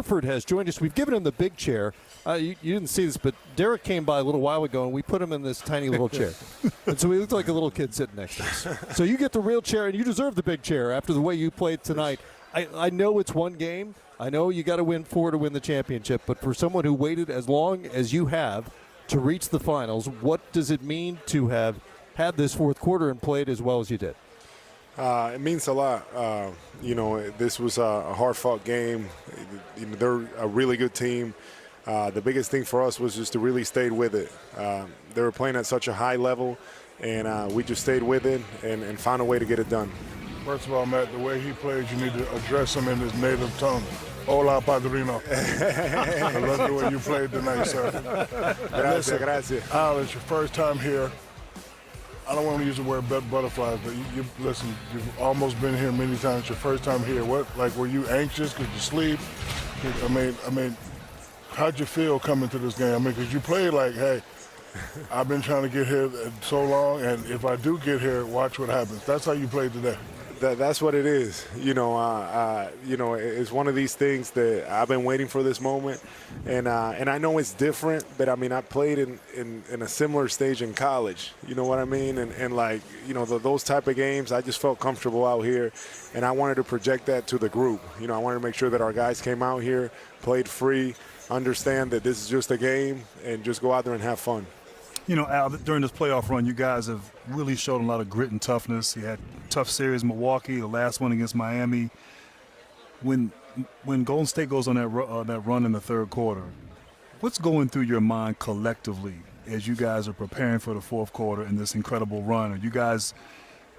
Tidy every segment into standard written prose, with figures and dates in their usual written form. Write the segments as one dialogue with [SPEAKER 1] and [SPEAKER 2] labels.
[SPEAKER 1] Horford has joined us. We've given him the big chair. You didn't see this, but Derek came by a little while ago, and we put him in this tiny little chair. And so he looked like a little kid sitting next to us. So you get the real chair, and you deserve the big chair after the way you played tonight. I know it's one game. I know you got to win 4 to win the championship. But for someone who waited as long as you have to reach the finals, what does it mean to have had this fourth quarter and played as well as you did?
[SPEAKER 2] It means a lot. This was a hard-fought game. They're a really good team. The biggest thing for us was just to really stay with it. They were playing at such a high level, and we just stayed with it and found a way to get it done.
[SPEAKER 3] First of all, Matt, the way he plays, you need to address him in his native tongue. Hola, Padrino. I love the way you played tonight, sir.
[SPEAKER 2] Gracias.
[SPEAKER 3] Al, it's your first time here. I don't want to use the word butterflies, but you listen, you've almost been here many times. Your first time here. Were you anxious? Could you sleep? I mean, how'd you feel coming to this game? I mean, because you played like, hey, I've been trying to get here so long, and if I do get here, watch what happens. That's how you played today.
[SPEAKER 2] That's what it is. It's one of these things that I've been waiting for this moment, and I know it's different, but I mean I played in a similar stage in college. You know what I mean? And those type of games, I just felt comfortable out here, and I wanted to project that to the group. I wanted to make sure that our guys came out here, played free, understand that this is just a game, and just go out there and have fun.
[SPEAKER 4] Al, during this playoff run, you guys have really shown a lot of grit and toughness. You had a tough series, Milwaukee, the last one against Miami. When Golden State goes on that run in the third quarter, what's going through your mind collectively as you guys are preparing for the fourth quarter in this incredible run? Are you guys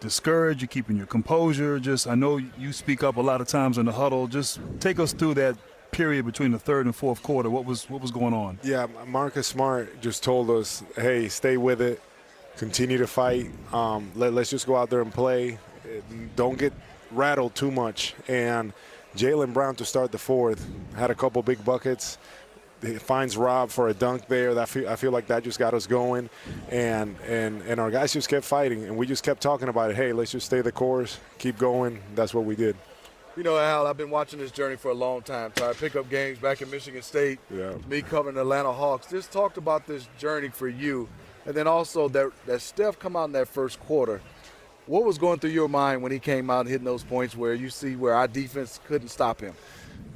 [SPEAKER 4] discouraged? You keeping your composure? I know you speak up a lot of times in the huddle. Just take us through that period between the third and fourth quarter. What was going on?
[SPEAKER 2] Yeah, Marcus Smart just told us, hey, stay with it, continue to fight. Let's just go out there and play. Don't get rattled too much. And Jaylen Brown to start the fourth had a couple big buckets. He finds Rob for a dunk there. I feel like that just got us going. And our guys just kept fighting, and we just kept talking about it. Hey, let's just stay the course, keep going. That's what we did.
[SPEAKER 5] Al, I've been watching this journey for a long time. So I pick up games back in Michigan State, me covering the Atlanta Hawks. Just talked about this journey for you. And then also that Steph come out in that first quarter. What was going through your mind when he came out and hitting those points where you see where our defense couldn't stop him?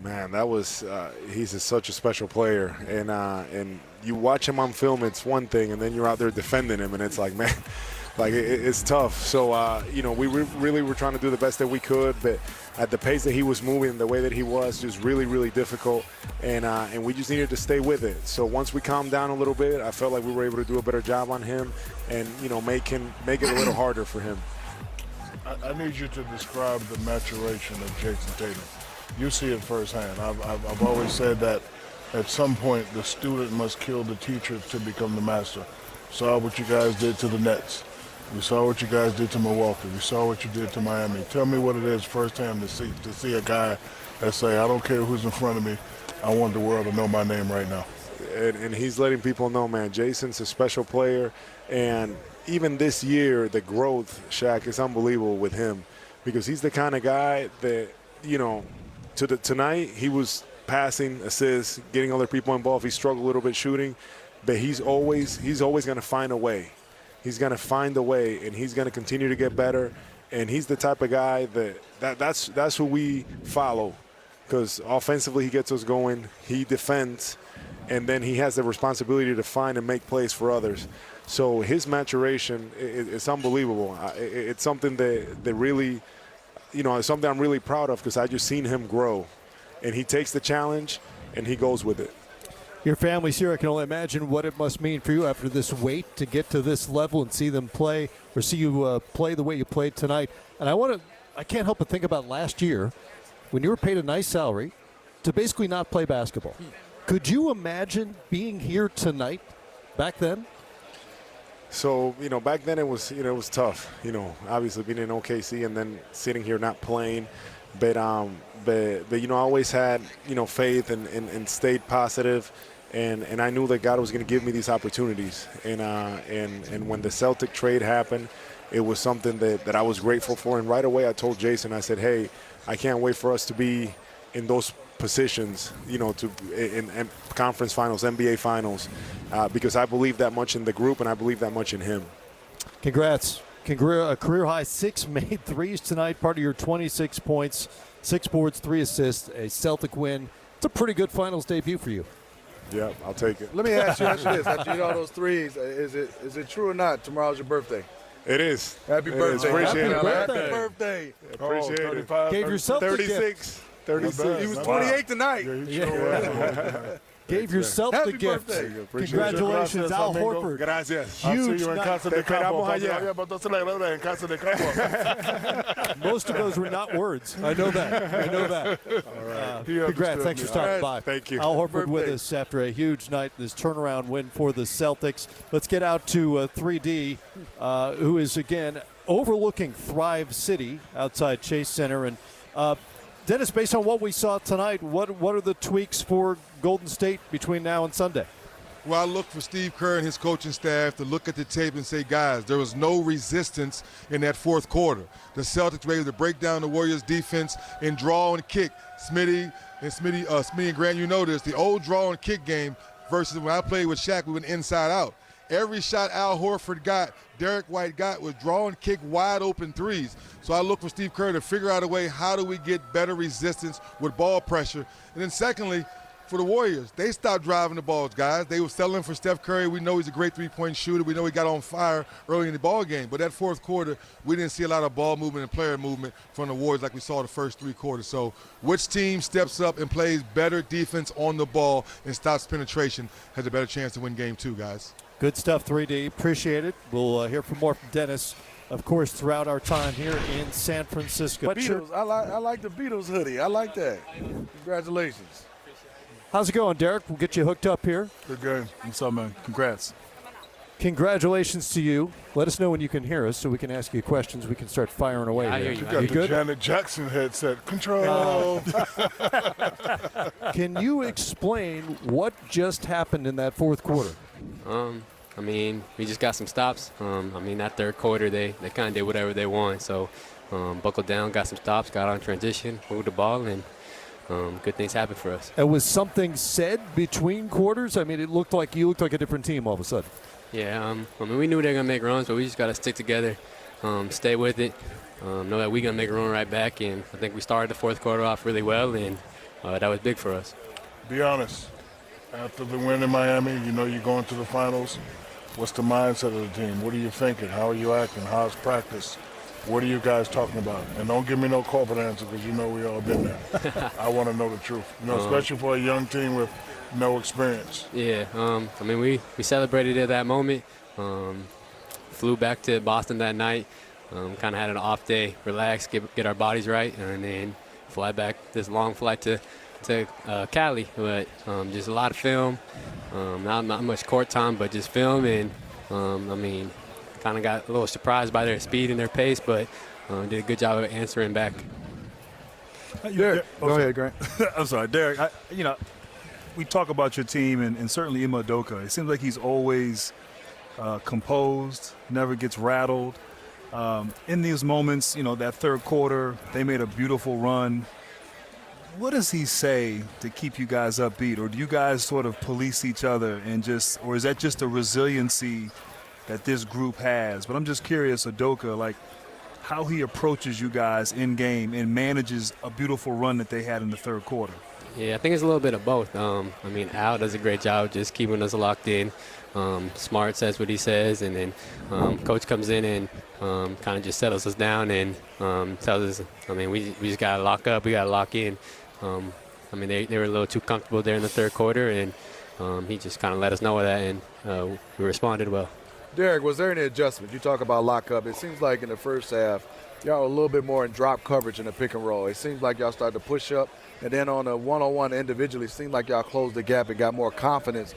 [SPEAKER 2] Man, that was he's such a special player. And you watch him on film, it's one thing, and then you're out there defending him, and it's like, man, it's tough. So, we really were trying to do the best that we could, but at the pace that he was moving, the way that he was, just really, really difficult. And we just needed to stay with it. So once we calmed down a little bit, I felt like we were able to do a better job on him and, make it a little harder for him.
[SPEAKER 3] I need you to describe the maturation of Jason Tatum. You see it firsthand. I've always said that at some point the student must kill the teacher to become the master. Saw what you guys did to the Nets. We saw what you guys did to Milwaukee. We saw what you did to Miami. Tell me what it is firsthand to see a guy that say, I don't care who's in front of me. I want the world to know my name right now.
[SPEAKER 2] And he's letting people know, man, Jason's a special player. And even this year, the growth, Shaq, is unbelievable with him because he's the kind of guy that, tonight he was passing, assists, getting other people involved. He struggled a little bit shooting, but he's always going to find a way. He's going to find a way, and he's going to continue to get better. And he's the type of guy that's who we follow because offensively he gets us going. He defends, and then he has the responsibility to find and make plays for others. So his maturation is unbelievable. It's something that really, it's something I'm really proud of because I just seen him grow. And he takes the challenge, and he goes with it.
[SPEAKER 1] Your family's here. I can only imagine what it must mean for you after this wait to get to this level and see them play or see you play the way you played tonight. And I can't help but think about last year when you were paid a nice salary to basically not play basketball. Could you imagine being here tonight back then?
[SPEAKER 2] So, back then it was tough, obviously being in OKC and then sitting here not playing. But I always had, faith and stayed positive. And I knew that God was going to give me these opportunities. And when the Celtic trade happened, it was something that I was grateful for. And right away I told Jason, I said, hey, I can't wait for us to be in those positions, to in conference finals, NBA finals, because I believe that much in the group and I believe that much in him.
[SPEAKER 1] Congrats. A career high 6 made threes tonight, part of your 26 points, 6 boards, 3 assists, a Celtic win. It's a pretty good finals debut for you.
[SPEAKER 2] Yeah, I'll take it.
[SPEAKER 5] Let me ask you this. After you hit all those threes, is it true or not tomorr's your birthday?
[SPEAKER 2] It is.
[SPEAKER 5] Happy birthday.
[SPEAKER 2] Appreciate it.
[SPEAKER 5] Happy birthday.
[SPEAKER 2] Appreciate it.
[SPEAKER 3] 35,
[SPEAKER 1] Gave yourself the gift.
[SPEAKER 2] 36. 36.
[SPEAKER 5] He was 28 tonight.
[SPEAKER 1] Gave yourself
[SPEAKER 5] Happy
[SPEAKER 1] the gift.
[SPEAKER 5] birthday.
[SPEAKER 1] Congratulations, Al
[SPEAKER 3] Gracias, amigo.
[SPEAKER 1] Horford.
[SPEAKER 2] Gracias.
[SPEAKER 3] I'll see
[SPEAKER 1] Huge
[SPEAKER 3] you in
[SPEAKER 1] night.
[SPEAKER 3] Casa de
[SPEAKER 2] Te esperamos
[SPEAKER 3] Campo.
[SPEAKER 2] allá.
[SPEAKER 3] Para celebrar en Casa de Campo.
[SPEAKER 1] Most of those were not words. I know that. Congrats. Thanks for stopping by.
[SPEAKER 2] Thank you.
[SPEAKER 1] Al Horford
[SPEAKER 5] Birthday.
[SPEAKER 1] with us after a huge night, this turnaround win for the Celtics. Let's get out to 3D, who is, again, overlooking Thrive City outside Chase Center. And Dennis, based on what we saw tonight, what are the tweaks for Golden State between now and Sunday?
[SPEAKER 6] Well, I look for Steve Kerr and his coaching staff to look at the tape and say, guys, there was no resistance in that fourth quarter. The Celtics were able to break down the Warriors' defense and draw and kick. Smitty and Grant, you know this, the old draw and kick game versus when I played with Shaq, we went inside out. Every shot Al Horford got, Derek White got, was draw and kick wide open threes. So I look for Steve Kerr to figure out a way, how do we get better resistance with ball pressure? And then secondly, for the Warriors, they stopped driving the balls, guys. They were settling for Steph Curry. We know he's a great three-point shooter. We know he got on fire early in the ball game. But that fourth quarter, we didn't see a lot of ball movement and player movement from the Warriors like we saw the first 3 quarters. So which team steps up and plays better defense on the ball and stops penetration has a better chance to win game 2, guys.
[SPEAKER 1] Good stuff, 3D. Appreciate it. We'll hear from more from Dennis, of course, throughout our time here in San Francisco.
[SPEAKER 5] Beatles. I like the Beatles hoodie. I like that. Congratulations.
[SPEAKER 1] How's it going, Derek? We'll get you hooked up here.
[SPEAKER 3] Good game.
[SPEAKER 4] What's up, man? Congrats.
[SPEAKER 1] Congratulations to you. Let us know when you can hear us so we can ask you questions. We can start firing away.
[SPEAKER 7] I
[SPEAKER 1] here.
[SPEAKER 7] hear you.
[SPEAKER 3] You got
[SPEAKER 1] You
[SPEAKER 3] the
[SPEAKER 1] good?
[SPEAKER 3] Janet Jackson headset. Control.
[SPEAKER 1] Can you explain what just happened in that fourth quarter?
[SPEAKER 7] I mean, we just got some stops. That third quarter, they kind of did whatever they want. So, buckled down, got some stops, got on transition, moved the ball, and good things happened for us.
[SPEAKER 1] And was something said between quarters? I mean, you looked like a different team all of a sudden.
[SPEAKER 7] Yeah, we knew they were going to make runs, but we just got to stick together, stay with it, know that we're going to make a run right back. And I think we started the fourth quarter off really well, and that was big for us.
[SPEAKER 3] Be honest. After the win in Miami, you're going to the finals. What's the mindset of the team? What are you thinking? How are you acting? How's practice? What are you guys talking about? And don't give me no corporate answer because we all been there. I want to know the truth, especially for a young team with no experience.
[SPEAKER 7] Yeah, we celebrated at that moment. Flew back to Boston that night. Kind of had an off day, relax, get our bodies right, and then fly back this long flight to Cali. But just a lot of film, not much court time, but just film. And kind of got a little surprised by their speed and their pace, but did a good job of answering back.
[SPEAKER 4] Derek,
[SPEAKER 5] Go ahead, Grant.
[SPEAKER 4] I'm sorry, Derek. We talk about your team and certainly Ime Udoka. It seems like he's always composed, never gets rattled. In these moments, that third quarter, they made a beautiful run. What does he say to keep you guys upbeat, or do you guys sort of police each other or is that just a resiliency that this group has? But I'm just curious, Udoka, how he approaches you guys in game and manages a beautiful run that they had in the third quarter.
[SPEAKER 7] Yeah, I think it's a little bit of both. Al does a great job just keeping us locked in. Smart says what he says, and then Coach comes in and kind of just settles us down and tells us, we just got to lock up, we got to lock in. They were a little too comfortable there in the third quarter, and he just kind of let us know that, and we responded well.
[SPEAKER 5] Derek, was there any adjustment? You talk about lockup. It seems like in the first half, y'all were a little bit more in drop coverage in the pick and roll. It seems like y'all started to push up, and then on a one-on-one individually, it seemed like y'all closed the gap and got more confidence